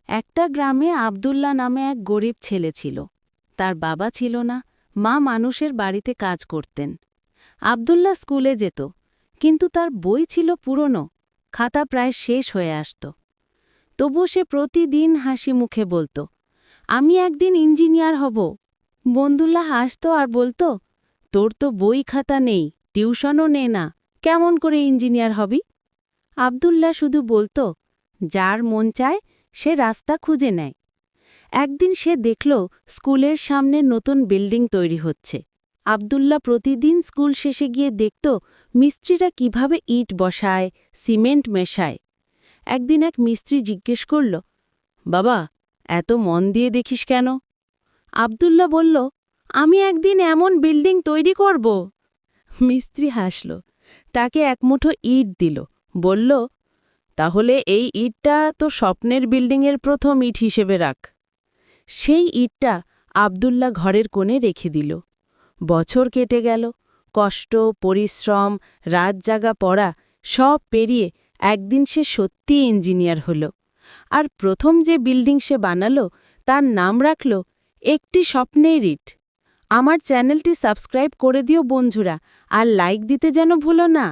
একটা গ্রামে আব্দুল্লাহ নামে এক গরিব ছেলে ছিল। তার বাবা ছিল না, মা মানুষের বাড়িতে কাজ করতেন। আব্দুল্লাহ স্কুলে যেত, কিন্তু তার বই ছিল পুরনো, খাতা প্রায় শেষ হয়ে আসত। তবু সে প্রতিদিন হাসি মুখে বলত, আমি একদিন ইঞ্জিনিয়ার হব। বন্ধুল্লাহ হাসত আর বলত, তোর তো বই খাতা নেই, টিউশনও নে না, কেমন করে ইঞ্জিনিয়ার হবি? আব্দুল্লাহ শুধু বলত, যার মন চায় সে রাস্তা খুঁজে নেয়। একদিন সে দেখল স্কুলের সামনে নতুন বিল্ডিং তৈরি হচ্ছে। আব্দুল্লাহ প্রতিদিন স্কুল শেষে গিয়ে দেখত মিস্ত্রিরা কিভাবে ইট বসায়, সিমেন্ট মেশায়। একদিন এক মিস্ত্রি জিজ্ঞেস করল, বাবা, এত মন দিয়ে দেখিস কেন? আব্দুল্লাহ বলল, আমি একদিন এমন বিল্ডিং তৈরি করব। মিস্ত্রি হাসল, তাকে এক মুঠো ইট দিল, বলল, তাহলে এই ইটটা তো স্বপ্নের বিল্ডিংয়ের প্রথম ইট হিসেবে রাখ। সেই ইটটা আব্দুল্লাহ ঘরের কোণে রেখে দিল। বছর কেটে গেল, কষ্ট, পরিশ্রম, রাত জাগা পড়া সব পেরিয়ে একদিন সে সত্যিই ইঞ্জিনিয়ার হল। আর প্রথম যে বিল্ডিং সে বানালো তার নাম রাখল একটি স্বপ্নের ইট। আমার চ্যানেলটি সাবস্ক্রাইব করে দিও বন্ধুরা, আর লাইক দিতে যেন ভুলো না।